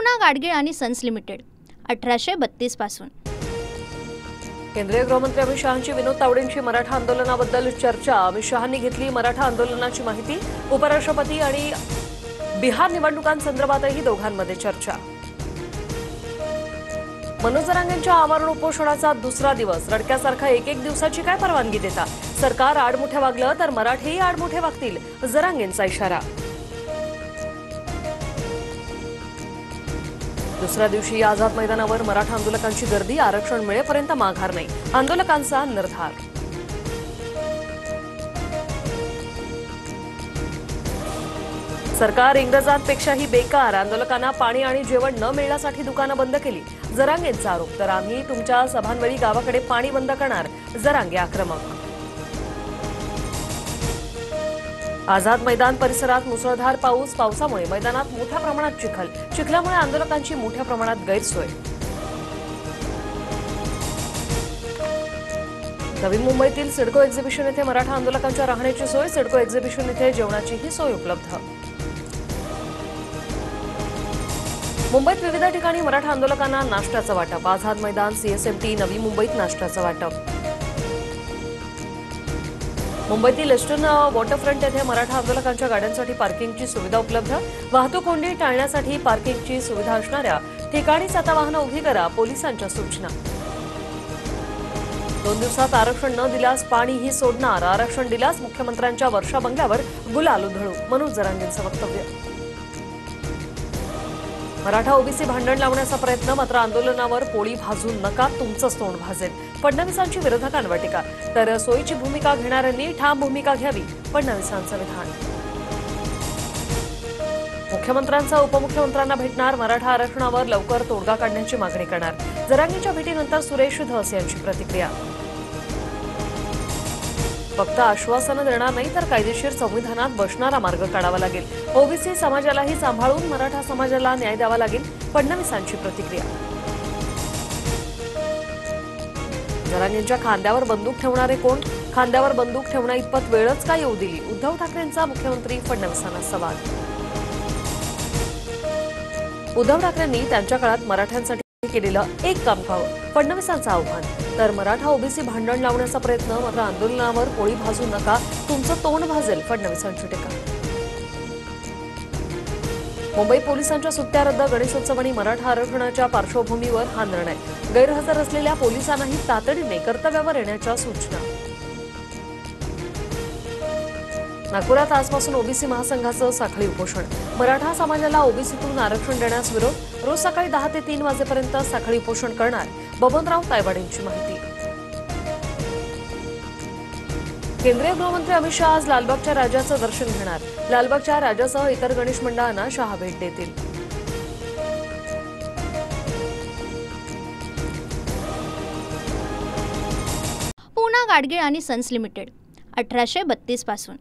पूना गाडगीळ आणि sons limited 1832 पासून। केंद्रीय गृहमंत्री अमित शहांची विनोद तावडेंची मराठा आंदोलनाबद्दल चर्चा। अमित शहांनी घेतली मराठा आंदोलनाची माहिती। उपराष्ट्रपती आणि बिहार निवडणुकांसंदर्भातही दोघांमध्ये चर्चा। मनोज जरांगेंच्या आमरण उपोषणाचा दुसरा दिवस। रडक्यासारखा एक दिवसाची काय परवानगी देता? सरकार आडमुठे वागलं तर मराठीही आडमुठे वागतील, जरांगेंचा इशारा। दुसऱ्या दिवशी आझाद मैदानावर मराठा आंदोलकांची गर्दी। आरक्षण मिळेपर्यंत माघार नाही, आंदोलकांचा निर्धार। सरकार इंग्रजांपेक्षाही बेकार। आंदोलकांना पाणी आणि जेवण न मिळण्यासाठी दुकानं बंद केली, जरांगेंचा आरोप। तर आम्ही तुमच्या सभांवेळी गावाकडे पाणी बंद करणार, जरांगे आक्रमक। आझाद मैदान परिसरात मुसळधार पाऊस। पावसामुळे मैदानात मोठ्या प्रमाणात चिखलामुळे आंदोलकांची मोठ्या प्रमाणात गैरसोय। नवी मुंबईतील सिडको एक्झिबिशन येथे मराठा आंदोलकांच्या राहण्याची सोय। सिडको एक्झिबिशन येथे जेवणाचीही सोय उपलब्ध। मुंबईत विविध ठिकाणी मराठा आंदोलकांना नाश्त्याचं वाटप। आझाद मैदान, सीएसएमटी, नवी मुंबईत नाश्त्याचं वाटप। मुंबईतील ईस्टर्न वॉटरफ्रंट येथे मराठा आंदोलकांच्या गाड्यांसाठी पार्किंगची सुविधा उपलब्ध। वाहतूक कोंडी टाळण्यासाठी पार्किंगची सुविधा असणाऱ्या ठिकाणीच आता वाहनं उभी करा, पोलिसांच्या सूचना। 2 दिवसात आरक्षण न दिल्यास पाणीही सोडणार। आरक्षण दिल्यास मुख्यमंत्र्यांच्या वर्षा बंगल्यावर गुलाल उधळू, मनोज जरांगेंचं वक्तव्य। मराठा ओबीसी भांडण लावण्याचा प्रयत्न, मात्र आंदोलनावर पोळी भाजून नका, तुमचंच तोंड भाजेल, फडणवीसांची विरोधकांवर टीका। तर सोयीची भूमिका घेणाऱ्यांनी ठाम भूमिका घ्यावी, फडणवीसांचं विधान। मुख्यमंत्र्यांचा उपमुख्यमंत्र्यांना भेटणार, मराठा आरक्षणावर लवकर तोडगा काढण्याची मागणी करणार। जरांगेंच्या भेटीनंतर सुरेश धस यांची प्रतिक्रिया। फक्त आश्वासनं देणार नाही तर कायदेशीर संविधानात बसणारा मार्ग काढावा लागेल। ओबीसी समाजालाही सांभाळून मराठा समाजाला न्याय द्यावा लागेल, फडणवीसांची प्रतिक्रिया। जरांगेंच्या खांद्यावर बंदूक ठेवणारे कोण? खांद्यावर बंदूक ठेवण्या इतपत वेळच का येऊ दिली? उद्धव ठाकरेंचा मुख्यमंत्री फडणवीसांना सवाल। उद्धव ठाकरेंनी त्यांच्या काळात मराठ्यांसाठी केलेलं एक काम व्हावं, फडणवीसांचं आव्हान। तर मराठा ओबीसी भांडण लावण्याचा प्रयत्न, मात्र आंदोलनावर पोळी भाजू नका, तुमचं तोंड भाजेल, फडणवीसांची टीका। मुंबई पोलिसांच्या सुट्ट्या रद्द। गणेशोत्सव आणि मराठा आरक्षणाच्या पार्श्वभूमीवर हा निर्णय। गैरहजर असलेल्या पोलिसांनाही तातडीने कर्तव्यावर येण्याच्या सूचना। नागपुरात आजपासून ओबीसी महासंघाचं साखळी उपोषण। मराठा समाजाला ओबीसीतून आरक्षण देण्यास विरोध। रोज सकाळी 10 ते 3 वाजेपर्यंत साखळी उपोषण करणार, बबनराव तायवाडेंची माहिती। केंद्रीय गृहमंत्री अमित शहा आज लालबागच्या राजाचं दर्शन घेणार। लालबागच्या राजासह इतर गणेश मंडळांना शहा भेट देतील। पूना गाडगीळ आणि सन्स लिमिटेड 1832 पासून।